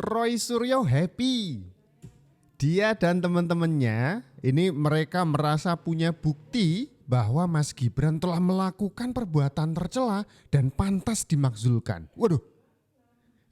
Roy Suryo happy. Dia dan teman-temannya ini mereka merasa punya bukti bahwa Mas Gibran telah melakukan perbuatan tercela dan pantas dimakzulkan. Waduh,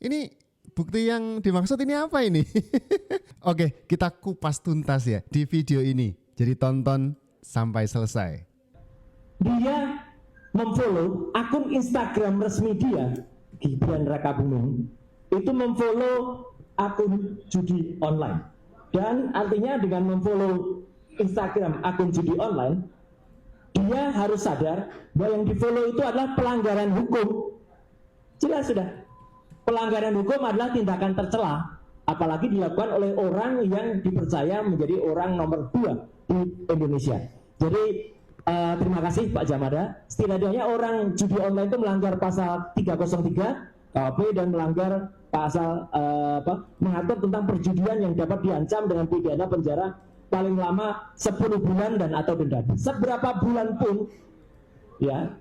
ini bukti yang dimaksud ini apa ini? Oke, kita kupas tuntas ya di video ini. Jadi tonton sampai selesai. Dia memfollow akun Instagram resmi dia, Gibran Rakabuming, itu memfollow akun judi online. Dan artinya dengan memfollow Instagram akun judi online, dia harus sadar bahwa yang di-follow itu adalah pelanggaran hukum. Jelas sudah. Pelanggaran hukum adalah tindakan tercela, apalagi dilakukan oleh orang yang dipercaya menjadi orang nomor 2 di Indonesia. Jadi terima kasih Pak Jamada. Setidaknya orang judi online itu melanggar pasal 303 KUHP dan melanggar pasal mengatur tentang perjudian yang dapat diancam dengan pidana penjara paling lama 10 bulan dan atau denda. Seberapa bulan pun ya,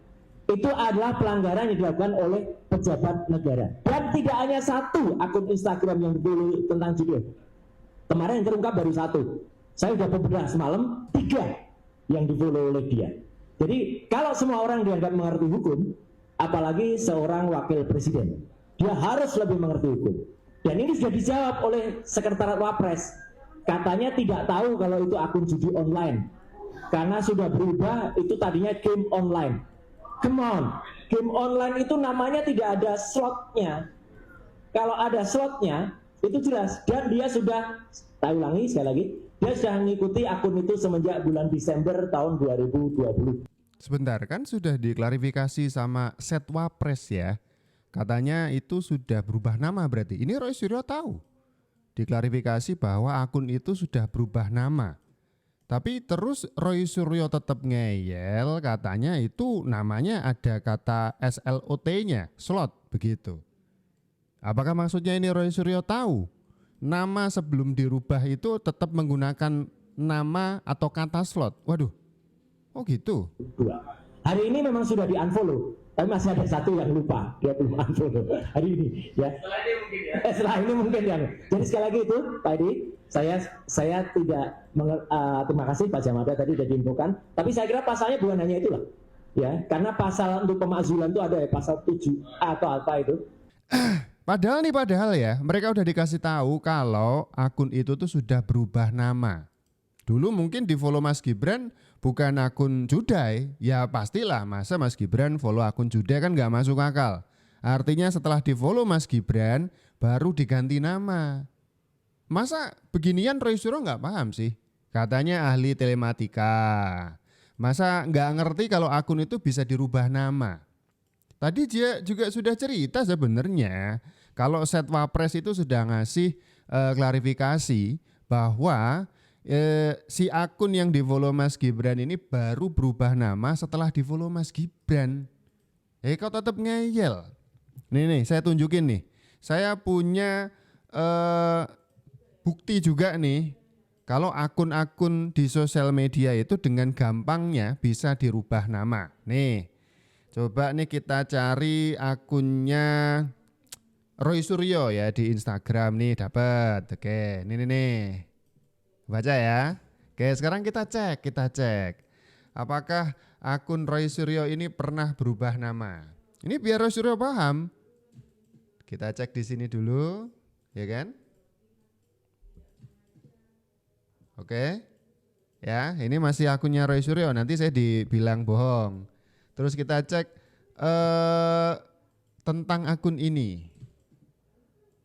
itu adalah pelanggaran yang dilakukan oleh pejabat negara. Dan tidak hanya satu akun Instagram yang ditulis tentang judi. Kemarin yang terungkap baru satu. Saya sudah beberapa semalam 3 yang di-follow oleh dia. Jadi kalau semua orang dianggap mengerti hukum, apalagi seorang wakil presiden, dia harus lebih mengerti hukum. Dan ini sudah dijawab oleh Sekretariat Wapres. Katanya tidak tahu kalau itu akun judi online, karena sudah berubah, itu tadinya game online. Come on, game online itu namanya tidak ada slotnya. Kalau ada slotnya, itu jelas. Dan dia sudah, saya ulangi sekali lagi, dia sudah mengikuti akun itu semenjak bulan Desember tahun 2020. Sebentar, kan sudah diklarifikasi sama Setwapres ya. Katanya itu sudah berubah nama berarti. Ini Roy Suryo tahu. Diklarifikasi bahwa akun itu sudah berubah nama. Tapi terus Roy Suryo tetap ngeyel, katanya itu namanya ada kata SLOT-nya, slot begitu. Apakah maksudnya ini Roy Suryo tahu? Nama sebelum dirubah itu tetap menggunakan nama atau kata slot. Waduh. Oh gitu. Hari ini memang sudah di-unfollow, tapi masih ada satu yang lupa, dia belum unfollow hari ini ya. Setelah ini mungkin ya. Setelah ini mungkin ya. Jadi sekali lagi itu Pak Edi, saya tidak terima kasih Pak Jamada tadi sudah diinfokan, tapi saya kira pasalnya bukan hanya itulah ya, karena pasal untuk pemakzulan itu ada ya, pasal 7 atau apa itu. Padahal ya, mereka udah dikasih tahu kalau akun itu tuh sudah berubah nama. Dulu mungkin di follow Mas Gibran bukan akun Judai, ya pastilah masa Mas Gibran follow akun Judai kan gak masuk akal. Artinya setelah di follow Mas Gibran baru diganti nama. Masa beginian Roy Suryo gak paham sih? Katanya ahli telematika. Masa gak ngerti kalau akun itu bisa dirubah nama? Tadi dia juga sudah cerita sebenarnya kalau Setwapres itu sudah ngasih klarifikasi bahwa si akun yang di-follow Mas Gibran ini baru berubah nama setelah di-follow Mas Gibran. Kau tetap ngeyel. Nih, saya tunjukin nih. Saya punya bukti juga nih. Kalau akun-akun di sosial media itu dengan gampangnya bisa dirubah nama. Nih, coba nih kita cari akunnya Roy Suryo ya di Instagram nih, dapat. Oke, nih. Baca ya. Oke, sekarang kita cek. Apakah akun Roy Suryo ini pernah berubah nama? Ini biar Roy Suryo paham. Kita cek di sini dulu, ya kan? Oke. Ya, ini masih akunnya Roy Suryo, nanti saya dibilang bohong. Terus kita cek tentang akun ini.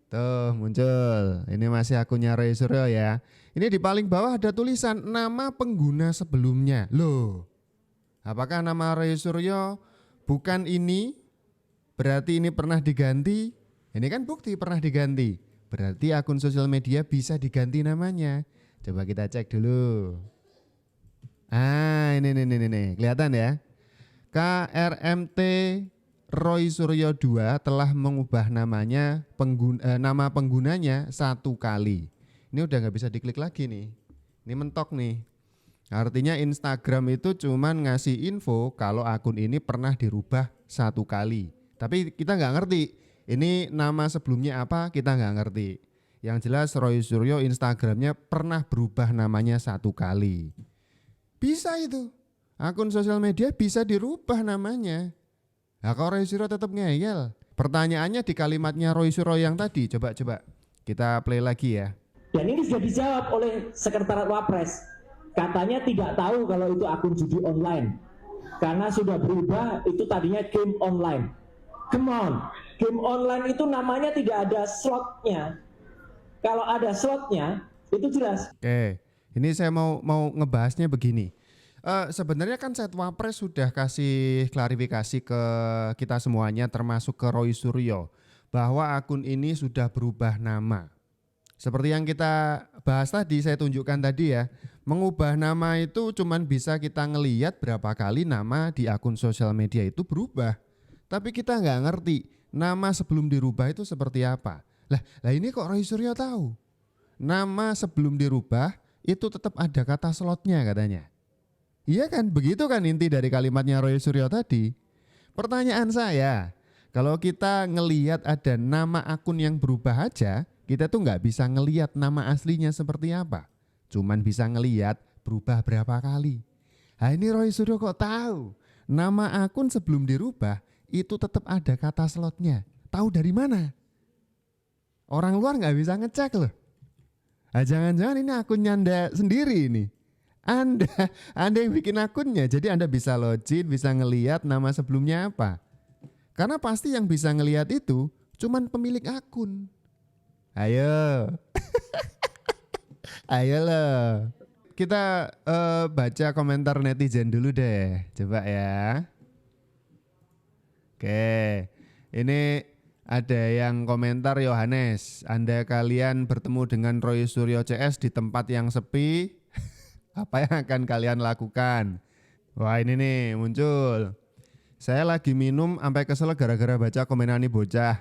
Tuh muncul, ini masih akunnya Roy Suryo ya. Ini di paling bawah ada tulisan nama pengguna sebelumnya. Loh, apakah nama Roy Suryo bukan ini? Berarti ini pernah diganti? Ini kan bukti pernah diganti. Berarti akun sosial media bisa diganti namanya. Coba kita cek dulu. Ini kelihatan ya. KRMT Roy Suryo 2 telah mengubah namanya nama penggunanya 1 kali. Ini udah nggak bisa diklik lagi nih. Ini mentok nih. Artinya Instagram itu cuman ngasih info kalau akun ini pernah dirubah 1 kali. Tapi kita nggak ngerti. Ini nama sebelumnya apa, kita nggak ngerti. Yang jelas Roy Suryo Instagramnya pernah berubah namanya 1 kali. Bisa itu. Akun sosial media bisa dirubah namanya. Nah, kok Roy Suryo tetap ngeyel? Pertanyaannya di kalimatnya Roy Suryo yang tadi. Coba kita play lagi ya. Dan ini sudah dijawab oleh Sekretariat Wapres. Katanya tidak tahu kalau itu akun judi online. Karena sudah berubah, itu tadinya game online. Come on, game online itu namanya tidak ada slotnya. Kalau ada slotnya, itu jelas. Oke, ini saya mau ngebahasnya begini. Sebenarnya kan Setwapres sudah kasih klarifikasi ke kita semuanya termasuk ke Roy Suryo bahwa akun ini sudah berubah nama. Seperti yang kita bahas tadi, saya tunjukkan tadi ya, mengubah nama itu cuman bisa kita ngelihat berapa kali nama di akun sosial media itu berubah. Tapi kita nggak ngerti nama sebelum dirubah itu seperti apa. Lah ini kok Roy Suryo tahu? Nama sebelum dirubah itu tetap ada kata slotnya katanya. Iya kan, begitu kan inti dari kalimatnya Roy Suryo tadi. Pertanyaan saya, kalau kita ngelihat ada nama akun yang berubah aja, kita tuh nggak bisa ngelihat nama aslinya seperti apa. Cuman bisa ngelihat berubah berapa kali. Nah ini Roy Suryo kok tahu nama akun sebelum dirubah itu tetap ada kata slotnya. Tahu dari mana? Orang luar nggak bisa ngecek loh. Nah, jangan-jangan ini akunnya Anda sendiri ini. Anda yang bikin akunnya, jadi Anda bisa login, bisa ngelihat nama sebelumnya apa. Karena pasti yang bisa ngelihat itu cuman pemilik akun. Ayo, ayo loh. Kita baca komentar netizen dulu deh, coba ya. Oke, ini ada yang komentar Yohanes. Kalian bertemu dengan Roy Suryo CS di tempat yang sepi, apa yang akan kalian lakukan? Wah ini nih muncul. Saya lagi minum sampai kesel gara-gara baca komenan bocah.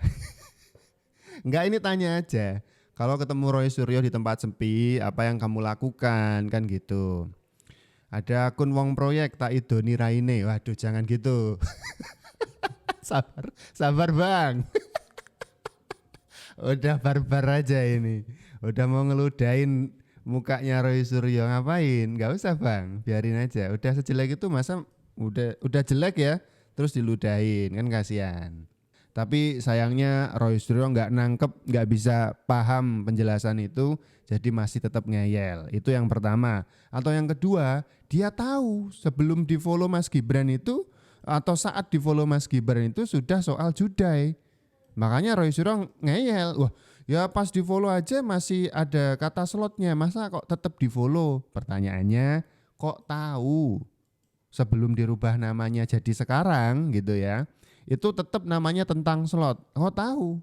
Enggak, ini tanya aja. Kalau ketemu Roy Suryo di tempat sepi, apa yang kamu lakukan? Kan gitu. Ada akun wong proyek tak idoni raine. Waduh jangan gitu. Sabar bang. Udah barbar aja ini. Udah mau ngeludain mukanya Roy Suryo, ngapain? Gak usah bang, biarin aja. Udah sejelek itu masa udah jelek ya, terus diludahin, kan kasihan. Tapi sayangnya Roy Suryo nggak nangkep, nggak bisa paham penjelasan itu, jadi masih tetap ngeyel. Itu yang pertama. Atau yang kedua, dia tahu sebelum di follow Mas Gibran itu atau saat di follow Mas Gibran itu sudah soal judai. Makanya Roy Suryo ngeyel. Wah, ya pas di follow aja masih ada kata slotnya, masa kok tetap di follow? Pertanyaannya, kok tahu sebelum dirubah namanya jadi sekarang gitu ya? Itu tetap namanya tentang slot. Kok tahu?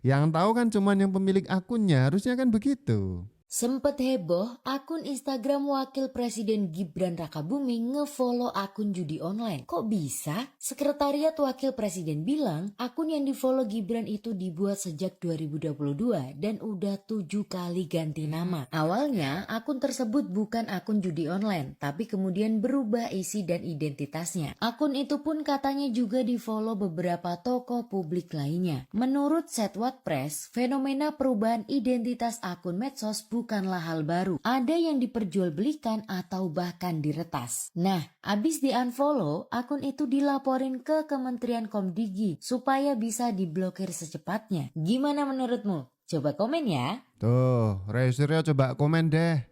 Yang tahu kan cuman yang pemilik akunnya, harusnya kan begitu. Sempet heboh, akun Instagram Wakil Presiden Gibran Rakabuming ngefollow akun judi online. Kok bisa? Sekretariat Wakil Presiden bilang akun yang difollow Gibran itu dibuat sejak 2022 dan udah 7 kali ganti nama. Awalnya akun tersebut bukan akun judi online, tapi kemudian berubah isi dan identitasnya. Akun itu pun katanya juga difollow beberapa tokoh publik lainnya. Menurut Setwapres, fenomena perubahan identitas akun medsos bukanlah hal baru. Ada yang diperjualbelikan atau bahkan diretas. Nah, abis di-unfollow, akun itu dilaporin ke Kementerian Komdigi supaya bisa diblokir secepatnya. Gimana menurutmu? Coba komen ya. Tuh, Roy Suryo coba komen deh.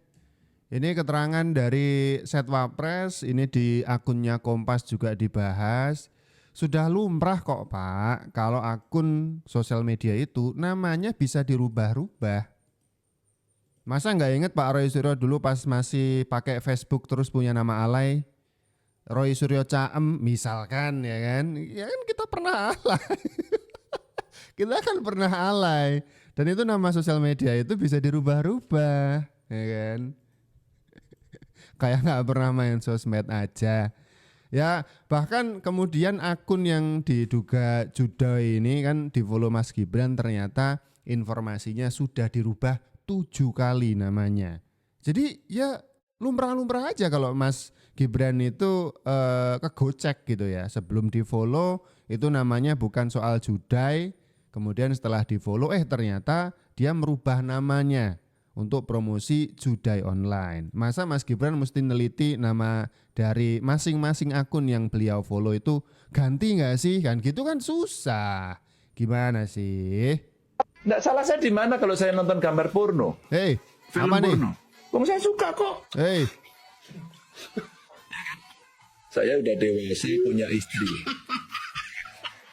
Ini keterangan dari Setwapres, ini di akunnya Kompas juga dibahas. Sudah lumrah kok Pak, kalau akun sosial media itu namanya bisa dirubah-rubah. Masa nggak inget Pak Roy Suryo dulu pas masih pakai Facebook terus punya nama alay, Roy Suryo Caem misalkan ya kan? Ya kan kita pernah alay. Kita kan pernah alay. Dan itu nama sosial media itu bisa dirubah-rubah, ya kan? Kayak nggak pernah main sosmed aja. Ya bahkan kemudian akun yang diduga judai ini kan di follow Mas Gibran ternyata informasinya sudah dirubah 7 kali namanya. Jadi ya lumrah-lumrah aja kalau Mas Gibran itu kegocek gitu ya. Sebelum di follow itu namanya bukan soal judai, kemudian setelah di follow ternyata dia merubah namanya untuk promosi judai online. Masa Mas Gibran mesti neliti nama dari masing-masing akun yang beliau follow itu ganti nggak sih? Kan gitu kan susah. Gimana sih? Nggak salah saya di mana kalau saya nonton gambar porno, Hei, film apa nih? porno. Wong saya suka kok. Hei, Saya udah dewasa, punya istri.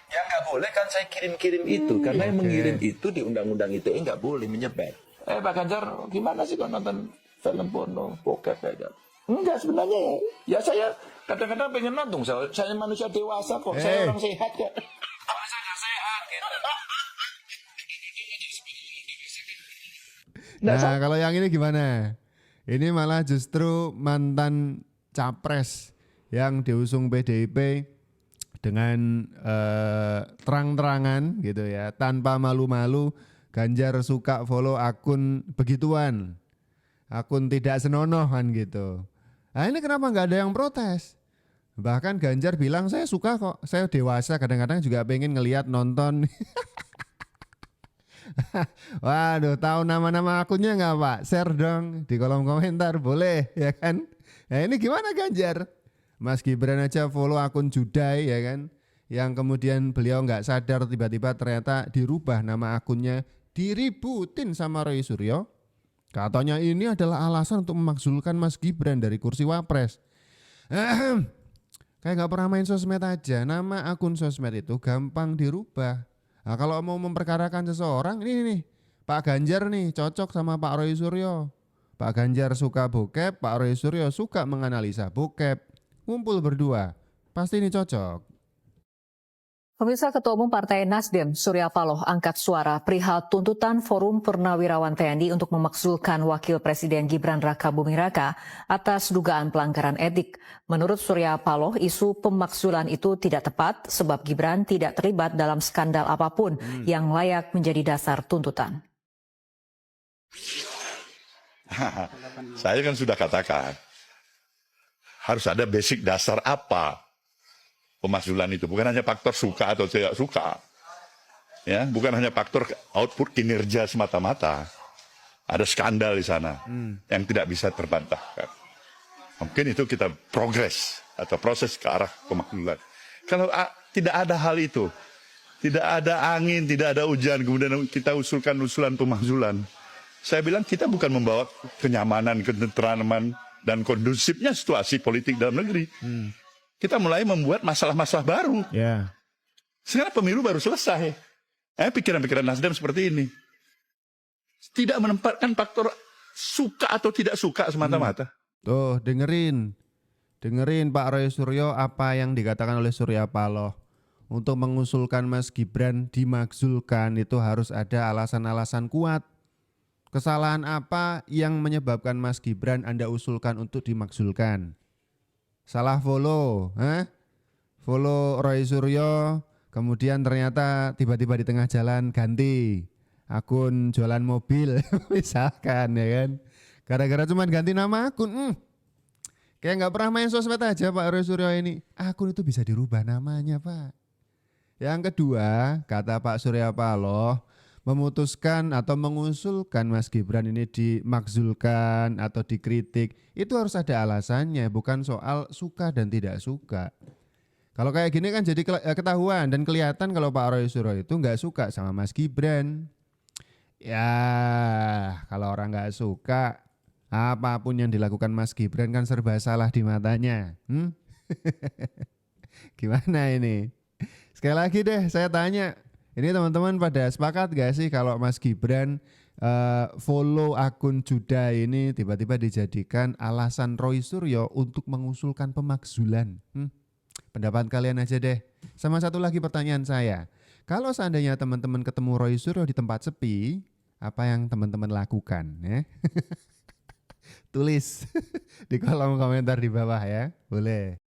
Ya nggak boleh kan saya kirim-kirim itu, karena yang mengirim itu di undang-undang ITE nggak boleh menyebar. Pak Ganjar, gimana sih kalau nonton film porno, bokep kayak gitu? Enggak sebenarnya. Ya saya kadang-kadang pengen nonton. Saya manusia dewasa kok. Saya orang sehat kok. Masa nggak sehat gitu. nah kalau yang ini gimana? Ini malah justru mantan capres yang diusung PDIP dengan terang-terangan gitu ya, tanpa malu-malu. Ganjar suka follow akun begituan, akun tidak senonoh kan gitu. Nah ini kenapa nggak ada yang protes? Bahkan Ganjar bilang saya suka kok, saya dewasa kadang-kadang juga pengen ngelihat nonton. Waduh, tahu nama-nama akunnya nggak Pak? Share dong di kolom komentar, boleh ya kan? Nah ini gimana Ganjar? Mas Gibran aja follow akun judai ya kan? Yang kemudian beliau nggak sadar tiba-tiba ternyata dirubah nama akunnya, diributin sama Roy Suryo. Katanya ini adalah alasan untuk memakzulkan Mas Gibran dari kursi Wapres. Kayak nggak pernah main sosmed aja, nama akun sosmed itu gampang dirubah. Nah kalau mau memperkarakan seseorang, ini nih, Pak Ganjar nih cocok sama Pak Roy Suryo. Pak Ganjar suka bokep, Pak Roy Suryo suka menganalisa bokep. Ngumpul berdua, pasti ini cocok. Pemirsa, Ketua Umum Partai Nasdem Surya Paloh angkat suara perihal tuntutan Forum Purnawirawan TNI untuk memakzulkan Wakil Presiden Gibran Rakabuming Raka atas dugaan pelanggaran etik. Menurut Surya Paloh, isu pemakzulan itu tidak tepat sebab Gibran tidak terlibat dalam skandal apapun yang layak menjadi dasar tuntutan. Saya kan sudah katakan, harus ada basic dasar apa pemakzulan itu, bukan hanya faktor suka atau tidak suka, ya, bukan hanya faktor output kinerja semata-mata. Ada skandal di sana yang tidak bisa terbantahkan. Mungkin itu kita progres atau proses ke arah pemakzulan. Kalau tidak ada hal itu, tidak ada angin, tidak ada hujan, kemudian kita usulkan usulan pemakzulan, saya bilang kita bukan membawa kenyamanan, ketentraman dan kondusifnya situasi politik dalam negeri. Kita mulai membuat masalah-masalah baru. Ya. Sekarang pemilu baru selesai. Pikiran-pikiran Nasdem seperti ini. Tidak menempatkan faktor suka atau tidak suka semata-mata. Tuh dengerin Pak Roy Suryo apa yang dikatakan oleh Surya Paloh. Untuk mengusulkan Mas Gibran dimakzulkan itu harus ada alasan-alasan kuat. Kesalahan apa yang menyebabkan Mas Gibran Anda usulkan untuk dimakzulkan? Salah follow, follow Roy Suryo, kemudian ternyata tiba-tiba di tengah jalan ganti akun jualan mobil, misalkan ya kan. Gara-gara cuma ganti nama akun, kayak nggak pernah main sosmed aja Pak Roy Suryo ini. Akun itu bisa dirubah namanya Pak. Yang kedua, kata Pak Surya Paloh, memutuskan atau mengusulkan Mas Gibran ini dimakzulkan atau dikritik, itu harus ada alasannya, bukan soal suka dan tidak suka. Kalau kayak gini kan jadi ketahuan dan kelihatan kalau Pak Roy Suryo itu nggak suka sama Mas Gibran. Ya, kalau orang nggak suka, apapun yang dilakukan Mas Gibran kan serba salah di matanya. Gimana ini? Sekali lagi deh saya tanya, ini teman-teman pada sepakat gak sih kalau Mas Gibran follow akun Juda ini tiba-tiba dijadikan alasan Roy Suryo untuk mengusulkan pemakzulan? Pendapat kalian aja deh. Sama satu lagi pertanyaan saya. Kalau seandainya teman-teman ketemu Roy Suryo di tempat sepi, apa yang teman-teman lakukan? Ya? Tulis di kolom komentar di bawah ya. Boleh.